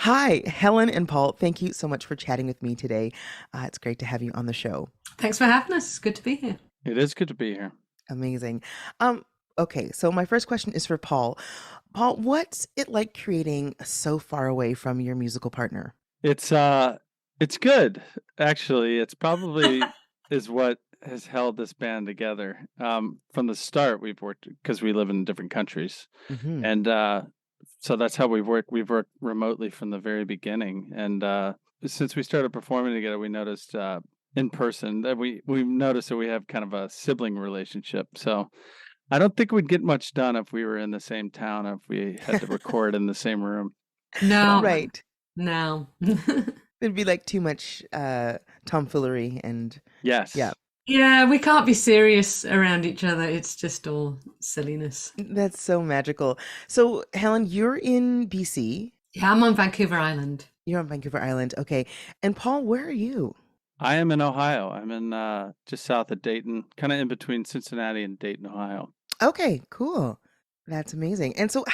Hi, Helen and Paul. Thank you so much for chatting with me today. It's great to have you on the show. Thanks for having us. It's good to be here. It is good to be here. Amazing. Um, okay, so my first question is for Paul. Paul, what's it like creating so far away from your musical partner? It's uh it's good, actually. It's probably is what has held this band together. From the start we've worked because we live in different countries. Hmm. And so that's how we've worked. We've worked remotely from the very beginning. And since we started performing together, we noticed in person that we noticed that we have kind of a sibling relationship. So I don't think we'd get much done if we were in the same town, if we had to record in the same room. No, Right. no. It'd be like too much tomfoolery and yeah, Yes. Yeah, we can't be serious around each other. It's just all silliness. that's so magical. So, Helen, you're in BC. Yeah, I'm on Vancouver Island. You're on Vancouver Island. Okay. And Paul, where are you? I am in Ohio. I'm in just south of Dayton, kind of in between Cincinnati and Dayton, Ohio. Okay, cool. That's amazing. And so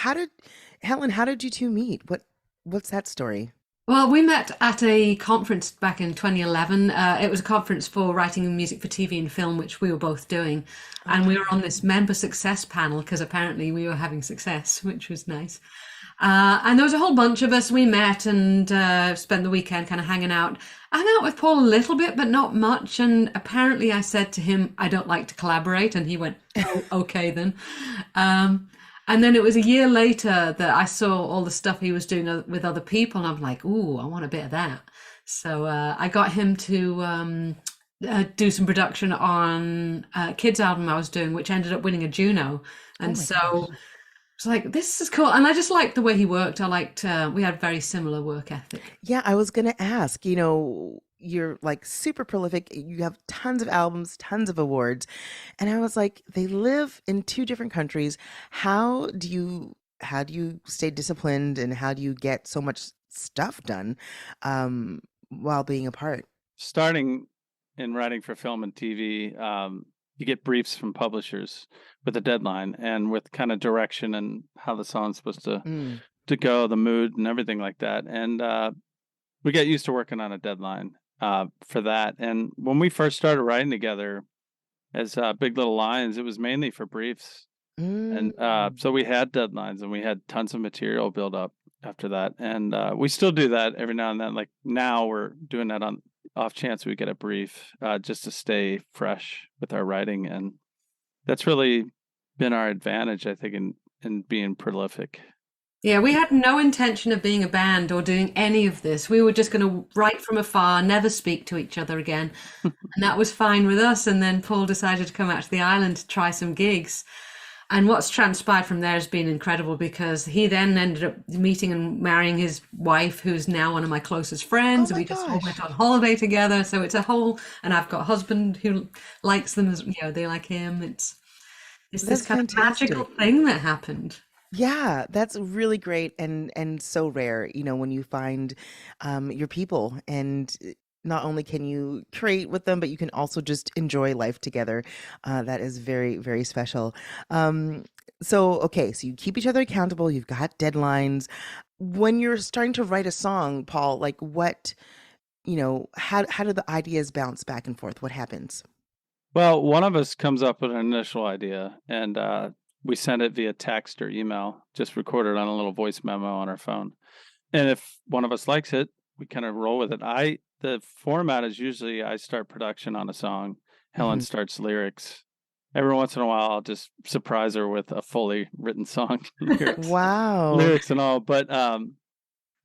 Helen, how did you two meet? What's that story? Well, we met at a conference back in 2011. It was a conference for writing music for TV and film, which we were both doing. And we were on this member success panel because apparently we were having success, which was nice. And there was a whole bunch of us. We met and spent the weekend kind of hanging out. I hung out with Paul a little bit, but not much. And apparently I said to him, I don't like to collaborate. And he went, oh, okay then. Um, and then it was a year later that I saw all the stuff he was doing with other people, and I'm like, "Ooh, I want a bit of that." So I got him to do some production on a kids album I was doing, which ended up winning a Juno. Oh And my so gosh. it's like, this is cool. And I just liked the way he worked. I liked we had very similar work ethic. Yeah, I was gonna ask, you're like super prolific. You have tons of albums, tons of awards. And I was like, they live in two different countries. How do you stay disciplined and how do you get so much stuff done while being apart? Starting in writing for film and TV, you get briefs from publishers with a deadline and with kind of direction and how the song's supposed Mm. to go, the mood and everything like that. And we get used to working on a deadline for that. And when we first started writing together as Big Little Lions, it was mainly for briefs. And Mm. so we had deadlines and we had tons of material build up after that. And we still do that every now and then. Like now we're doing that on off chance we get a brief just to stay fresh with our writing. And that's really been our advantage, I think, in being prolific. Yeah, we had no intention of being a band or doing any of this. We were just going to write from afar, never speak to each other again. And that was fine with us. And then Paul decided to come out to the island to try some gigs. And what's transpired from there has been incredible because he then ended up meeting and marrying his wife, who's now one of my closest Oh friends. And my we just all gosh. went on holiday together. So it's a whole, and I've got a husband who likes them as, they like him. It's this That's kind of magical fantastic. thing that happened. Yeah, that's really great and so rare, when you find your people and not only can you create with them, but you can also just enjoy life together. That is very, very special. Um, so okay, so you keep each other accountable, you've got deadlines. When you're starting to write a song, Paul, like how do the ideas bounce back and forth? What happens? Well, one of us comes up with an initial idea and we send it via text or email, just record it on a little voice memo on our phone. And if one of us likes it, we kind of roll with it. The format is usually I start production on a song, Helen Hmm. starts lyrics. Every once in a while, I'll just surprise her with a fully written song, lyrics, Wow. lyrics and all. But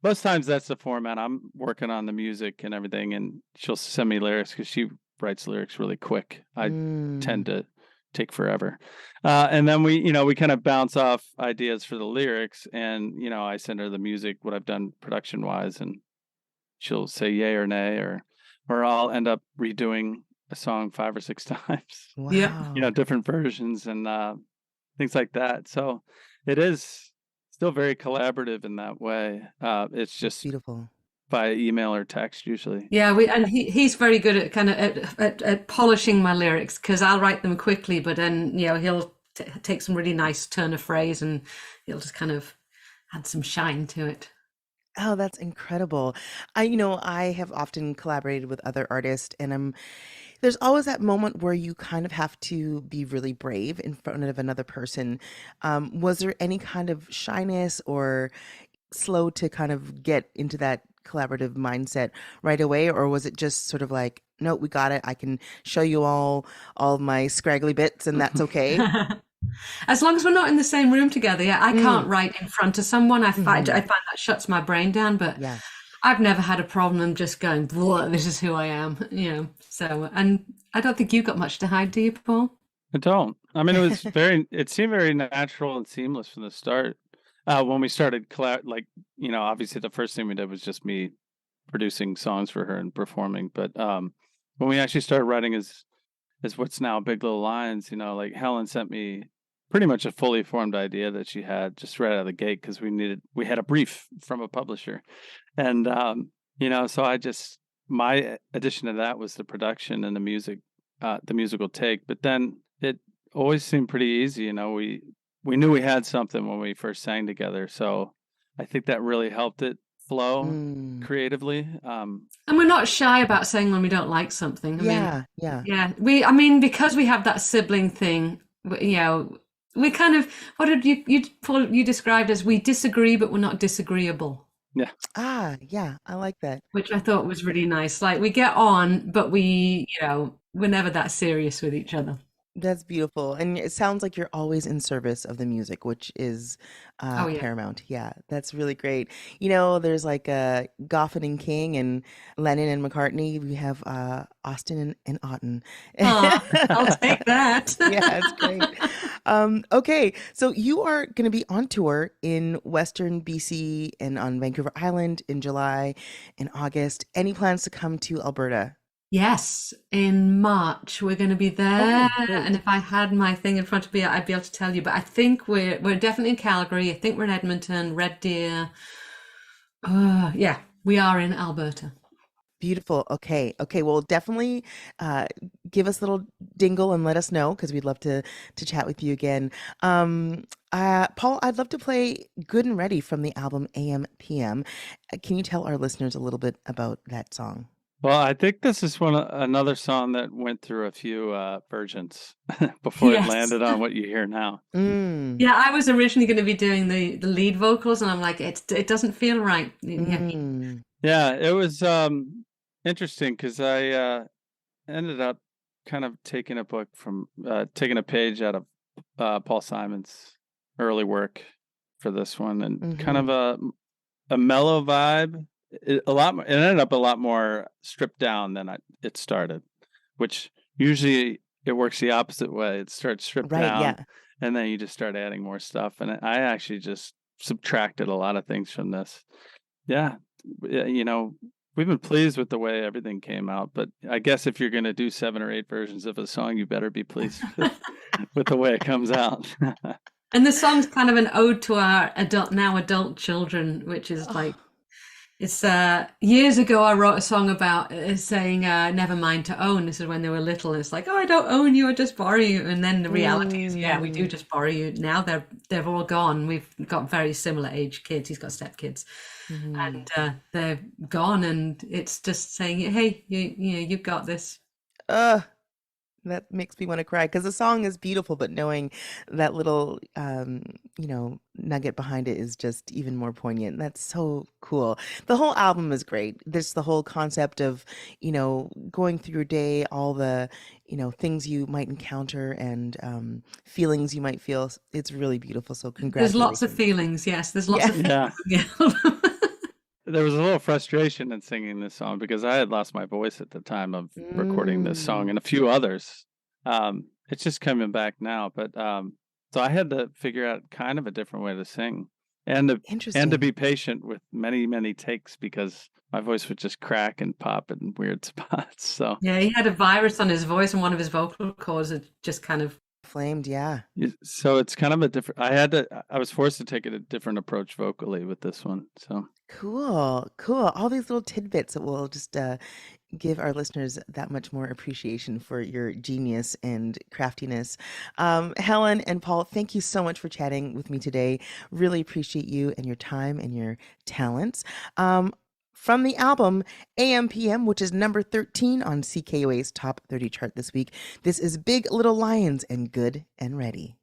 most times that's the format. I'm working on the music and everything, and she'll send me lyrics because she writes lyrics really quick. I Mm. tend to take forever. And then we kind of bounce off ideas for the lyrics, and I send her the music, what I've done production wise, and she'll say yay or nay, or I'll end up redoing a song 5 or 6 times, Yep. Wow. different versions and things like that. So it is still very collaborative in that way. It's That's just beautiful. by email or text usually. Yeah, he's very good at kind of at polishing my lyrics because I'll write them quickly, but then he'll take some really nice turn of phrase and he'll just kind of add some shine to it. Oh, that's incredible. I have often collaborated with other artists, and there's always that moment where you kind of have to be really brave in front of another person. Was there any kind of shyness or slow to kind of get into that collaborative mindset right away, or was it just sort of like, no, we got it. I can show you all of my scraggly bits, and that's okay. As long as we're not in the same room together, yeah, I can't Mm, write in front of someone. I hmm. find that shuts my brain down, but Yeah. I've never had a problem just going, "Blah, this is who I am," you know. So, and I don't think you've got much to hide, do you, Paul? I don't. I mean, it seemed very natural and seamless from the start. When we started, like, obviously the first thing we did was just me producing songs for her and performing. But when we actually started writing is what's now Big Little Lions, like Helen sent me pretty much a fully formed idea that she had just right out of the gate because we had a brief from a publisher. And so my addition to that was the production and the musical take. But then it always seemed pretty easy. We knew we had something when we first sang together, so I think that really helped it flow Mm. creatively. And we're not shy about saying when we don't like something. I mean, Yeah, yeah. yeah, I mean, because we have that sibling thing, you know, we kind of, what did Paul, you described as we disagree, but we're not disagreeable, Yeah. Ah, yeah, I like that. which I thought was really nice. Like we get on, but we're never that serious with each other. That's beautiful. And it sounds like you're always in service of the music, which is Oh yeah. paramount. Yeah, that's really great. There's like Goffin and King and Lennon and McCartney. We have Austin and Otten. I'll take that. Yeah, it's great. Okay, so you are going to be on tour in Western BC and on Vancouver Island in July and August. Any plans to come to Alberta? Yes, in March we're going to be there, Oh, and great. if I had my thing in front of me, I'd be able to tell you. But I think we're definitely in Calgary. I think we're in Edmonton, Red Deer. Yeah, we are in Alberta. Beautiful. Okay. Okay. Well, definitely uh, give us a little dingle and let us know because we'd love to chat with you again. Paul, I'd love to play "Good and Ready" from the album AM PM. Can you tell our listeners a little bit about that song? Well, I think this is another song that went through a few versions before it Yes. landed on what you hear now. Mm, Yeah, I was originally going to be doing the lead vocals, and I'm like, it doesn't feel right. Yeah. mm. Yeah, it was interesting because I ended up kind of taking a page out of Paul Simon's early work for this one, and kind Hmm. of a mellow vibe. It ended up a lot more stripped down than it started, which usually it works the opposite way. It starts stripped Right. down, Yeah. and then you just start adding more stuff. And I actually just subtracted a lot of things from this. Yeah, we've been pleased with the way everything came out, but I guess if you're going to do 7 or 8 versions of a song, you better be pleased with the way it comes out. And the song's kind of an ode to our adult children, which is Oh, like it's years ago I wrote a song about saying never mind to own. This is when they were little. And it's like, oh, I don't own you, I just borrow you. And then the reality is, yeah, we do mm, just borrow you. Now they've all gone. We've got very similar age kids. He's got stepkids, mhm. and they're gone. And it's just saying, hey, you've got this. Uh, That makes me want to cry because the song is beautiful, but knowing that little, nugget behind it is just even more poignant. That's so cool. The whole album is great. There's the whole concept of, going through your day, all the, things you might encounter and feelings you might feel. It's really beautiful. So There's lots of congratulations. feelings. Yes, there's lots Yeah. of feelings Yeah. in the album. There was a little frustration in singing this song because I had lost my voice at the time of recording this song Mm, and a few others. It's just coming back now, but so I had to figure out kind of a different way to sing and to interesting. be patient with many, many takes because my voice would just crack and pop in weird spots. So Yeah, he had a virus on his voice, and one of his vocal cords had just kind of Flamed, yeah. So it's kind of a different. I was forced to take a different approach vocally with this one. So Cool, cool. All these little tidbits that will just give our listeners that much more appreciation for your genius and craftiness. Helen and Paul, thank you so much for chatting with me today. Really appreciate you and your time and your talents. From the album AM/PM, which is number 13 on CKUA's Top 30 chart this week, this is Big Little Lions and Good and Ready.